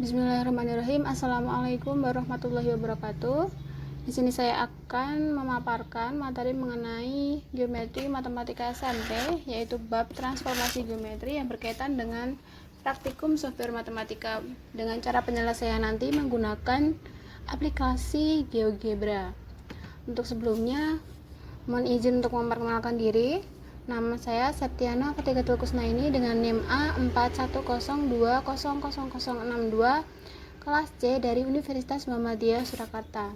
Bismillahirrahmanirrahim. Assalamualaikum warahmatullahi wabarakatuh. Di sini saya akan memaparkan materi mengenai geometri matematika SMP, yaitu bab transformasi geometri yang berkaitan dengan praktikum software matematika dengan cara penyelesaian nanti menggunakan aplikasi GeoGebra. Untuk sebelumnya, mohon izin untuk memperkenalkan diri. Nama saya Septiana Fatigatul Kusnaini dengan NIM A4102000062 kelas C dari Universitas Muhammadiyah Surakarta.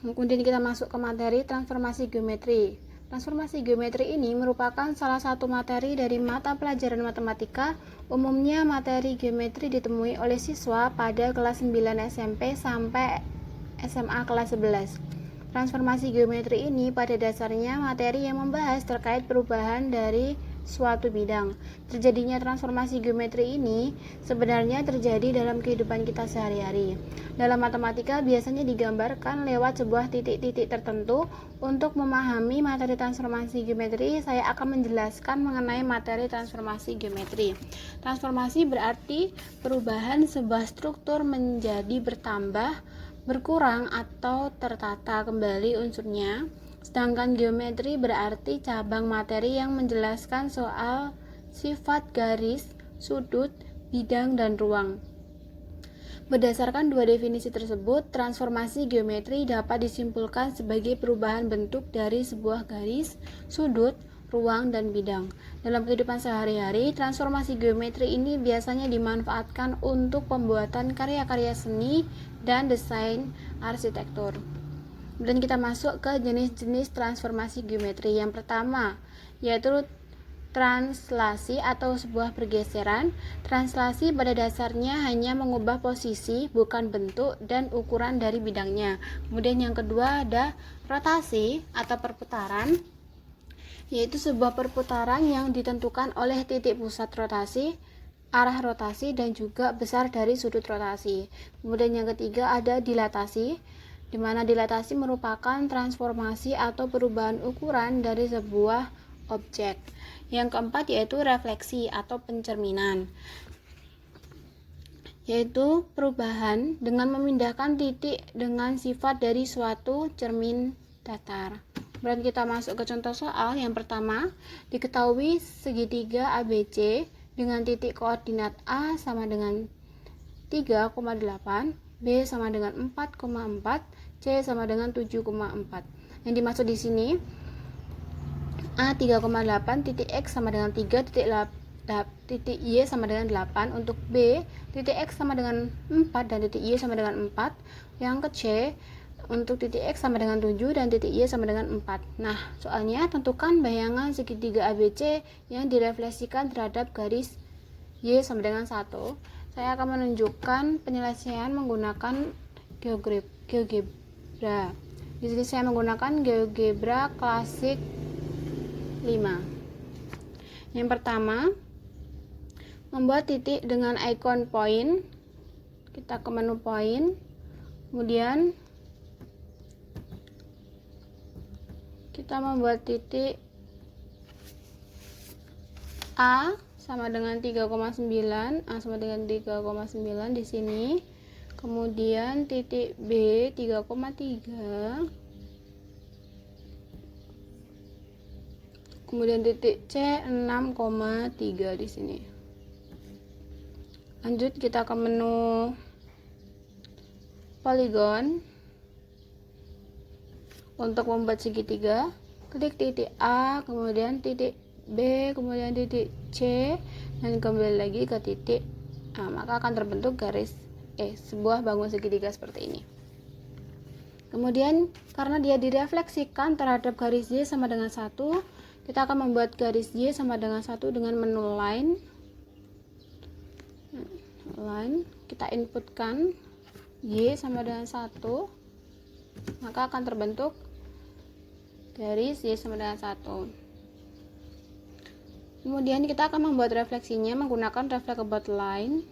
Kemudian kita masuk ke materi transformasi geometri. Transformasi geometri ini merupakan salah satu materi dari mata pelajaran matematika. Umumnya materi geometri ditemui oleh siswa pada kelas 9 SMP sampai SMA kelas 11. Transformasi geometri ini pada dasarnya materi yang membahas terkait perubahan dari suatu bidang. Terjadinya transformasi geometri ini sebenarnya terjadi dalam kehidupan kita sehari-hari. Dalam matematika biasanya digambarkan lewat sebuah titik-titik tertentu. Untuk memahami materi transformasi geometri, saya akan menjelaskan mengenai materi transformasi geometri. Transformasi berarti perubahan sebuah struktur menjadi bertambah, berkurang atau tertata kembali unsurnya. Sedangkan geometri berarti cabang materi yang menjelaskan soal sifat garis, sudut, bidang, dan ruang. Berdasarkan dua definisi tersebut, transformasi geometri dapat disimpulkan sebagai perubahan bentuk dari sebuah garis, sudut, ruang, dan bidang. Dalam kehidupan sehari-hari, transformasi geometri ini biasanya dimanfaatkan untuk pembuatan karya-karya seni dan desain arsitektur. Dan kita masuk ke jenis-jenis transformasi geometri. Yang pertama, yaitu translasi atau sebuah pergeseran. Translasi pada dasarnya hanya mengubah posisi, bukan bentuk dan ukuran dari bidangnya. Kemudian yang kedua ada rotasi atau perputaran, yaitu sebuah perputaran yang ditentukan oleh titik pusat rotasi, arah rotasi, dan juga besar dari sudut rotasi. Kemudian yang ketiga ada dilatasi, di mana dilatasi merupakan transformasi atau perubahan ukuran dari sebuah objek. Yang keempat yaitu refleksi atau pencerminan, yaitu perubahan dengan memindahkan titik dengan sifat dari suatu cermin datar. Berarti kita masuk ke contoh soal. Yang pertama, diketahui segitiga ABC dengan titik koordinat A sama dengan 3,8, B sama dengan 4,4, C sama dengan 7,4. Yang dimaksud di sini A 3,8, titik X sama dengan 3, titik Y sama dengan 8. Untuk B, titik X sama dengan 4 dan titik Y sama dengan 4. Yang ke C, untuk titik X sama dengan 7 dan titik Y sama dengan 4. Nah, soalnya tentukan bayangan segitiga ABC yang direfleksikan terhadap garis Y sama dengan 1. Saya akan menunjukkan penyelesaian menggunakan GeoGebra. Di sini saya menggunakan GeoGebra klasik 5. Yang pertama, membuat titik dengan ikon point. Kita ke menu point. Kemudian kita membuat titik A sama dengan 3,9, A sama dengan 3,9 di sini. Kemudian titik B 3,3. Kemudian titik C 6,3 di sini. Lanjut kita ke menu poligon. Untuk membuat segitiga, klik titik A, kemudian titik B, kemudian titik C, dan kembali lagi ke titik A. Maka akan terbentuk garis sebuah bangun segitiga seperti ini. Kemudian karena dia direfleksikan terhadap garis Y sama dengan 1, kita akan membuat garis Y sama dengan 1 dengan menu line. Kita inputkan Y sama dengan 1, maka akan terbentuk garis Y sama dengan 1. Kemudian kita akan membuat refleksinya menggunakan reflect about line.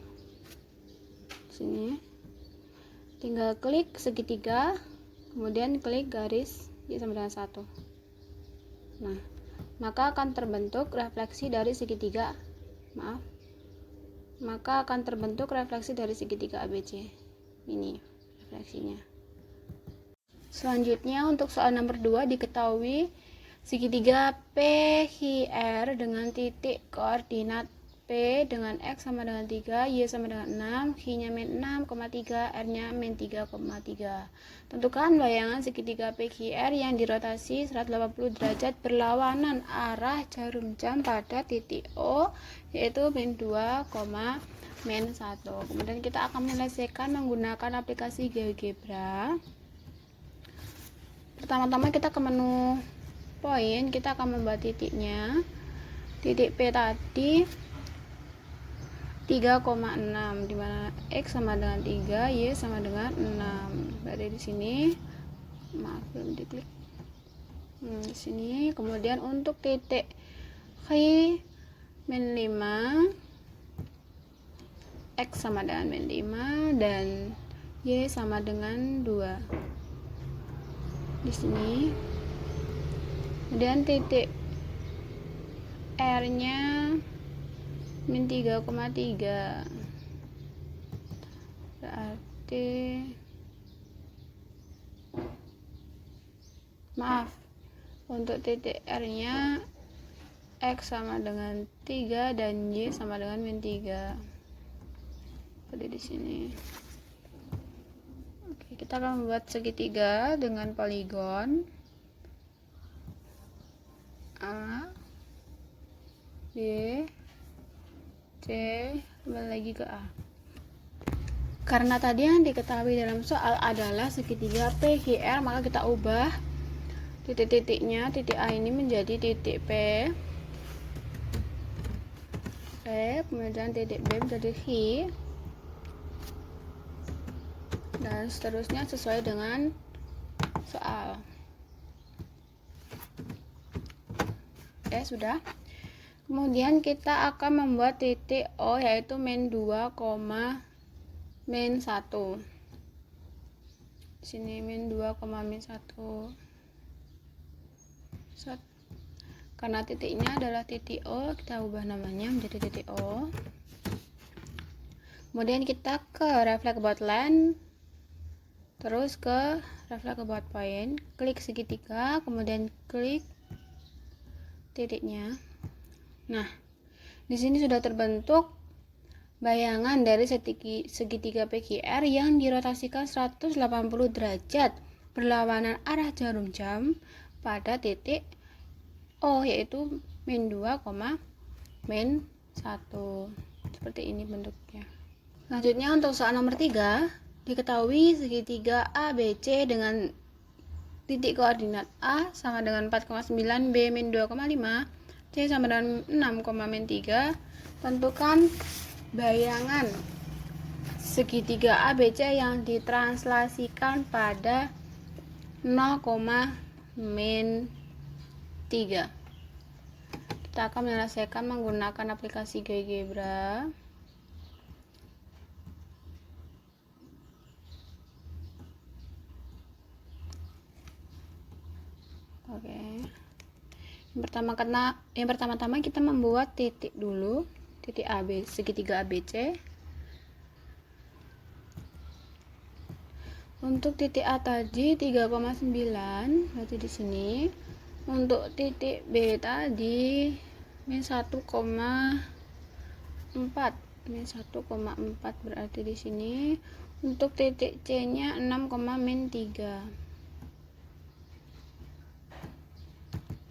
Sini tinggal klik segitiga, kemudian klik garis Y sama dengan 1. Nah, maka akan terbentuk refleksi dari segitiga maka akan terbentuk refleksi dari segitiga ABC. Ini refleksinya. Selanjutnya untuk soal nomor 2 diketahui segitiga PQR dengan titik koordinat P dengan X sama dengan 3, Y sama dengan 6, Q-nya min 6,3, R-nya min 3,3. Tentukan bayangan segitiga PQR yang dirotasi 180 derajat berlawanan arah jarum jam pada titik O, yaitu min 2, min 1. Kemudian kita akan menyelesaikan menggunakan aplikasi GeoGebra. Pertama-tama kita ke menu poin, kita akan membuat titiknya. Titik P tadi 3,6, dimana X sama dengan 3, Y sama dengan 6. Berarti di sini, maaf belum diklik. Di sini, kemudian untuk titik Q min 5, X sama dengan min 5 dan Y sama dengan 2. Di sini. Kemudian titik R-nya min 3,3, berarti maaf, untuk titik R-nya X sama dengan 3 dan Y sama dengan min 3. Seperti di sini. Oke, kita akan membuat segitiga dengan poligon A, B, C, kembali lagi ke A. Karena tadi yang diketahui dalam soal adalah segitiga PQR, maka kita ubah titik-titiknya, titik A ini menjadi titik P, kemudian titik B menjadi Q, dan seterusnya sesuai dengan soal. Oke, sudah. Kemudian kita akan membuat titik O, yaitu min 2, min 1. Sini min 2, min 1. Karena titiknya adalah titik O, kita ubah namanya menjadi titik O. Kemudian kita ke reflect about line, terus ke reflect about point, klik segitiga, kemudian klik titiknya. Nah, di sini sudah terbentuk bayangan dari segitiga PQR yang dirotasikan 180 derajat berlawanan arah jarum jam pada titik O, yaitu min 2, min 1. Seperti ini bentuknya. Selanjutnya untuk soal nomor 3, diketahui segitiga ABC dengan titik koordinat A sama dengan 4,9, B min 2,5, C sama dengan 6, min 3. Tentukan bayangan segitiga ABC yang ditranslasikan pada 0, min 3. Kita akan menyelesaikan menggunakan aplikasi GeoGebra. Oke. Yang pertama-tama kita membuat titik dulu, titik AB, segitiga ABC. Untuk titik A tadi 3,9, berarti di sini. Untuk titik B tadi min 1,4, min 1,4 berarti di sini. Untuk titik C-nya 6, min 3.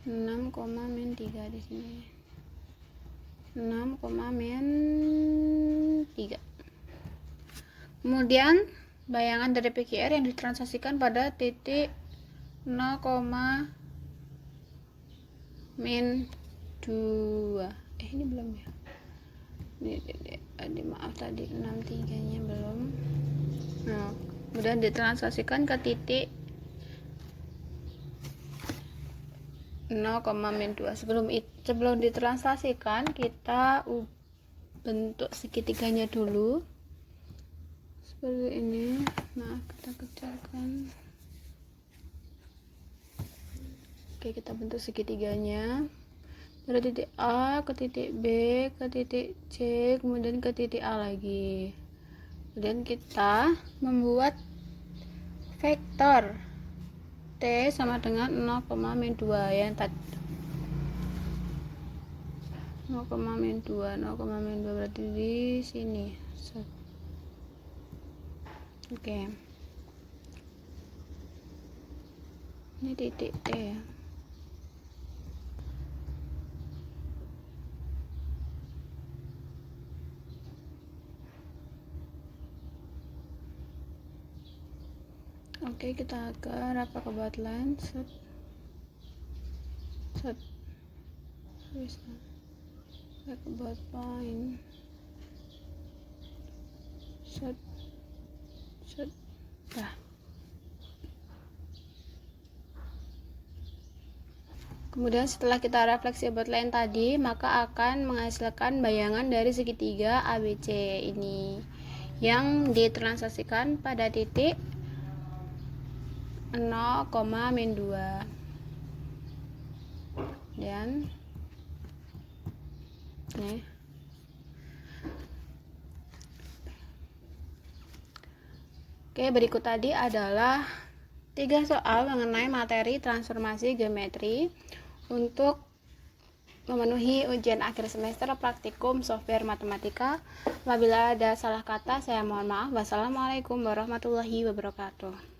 6, min 3 di sini. 6, min 3. Kemudian bayangan dari PQR yang ditranslasikan pada titik 0, min 2. Ini belum ya. Ini maaf tadi 63 nya belum. Nah, kemudian ditranslasikan ke titik 0, min 2. Sebelum ditranslasikan, kita bentuk segitiganya dulu seperti ini. Nah, kita kecilkan. Oke, kita bentuk segitiganya. dari titik A ke titik B ke titik C kemudian ke titik A lagi. Kemudian kita membuat vektor T sama dengan 0,-2 yang tadi 0,-2 berarti di sini. Oke. Ini titik T. Oke, kita agar apa ke buat line set bisa ke buat point set dah. Kemudian setelah kita refleksi buat line tadi, maka akan menghasilkan bayangan dari segitiga ABC ini yang ditransaksikan pada titik 0,-2 dan nih. Oke, berikut tadi adalah 3 soal mengenai materi transformasi geometri untuk memenuhi ujian akhir semester praktikum software matematika. Apabila ada salah kata, saya mohon maaf. Wassalamualaikum warahmatullahi wabarakatuh.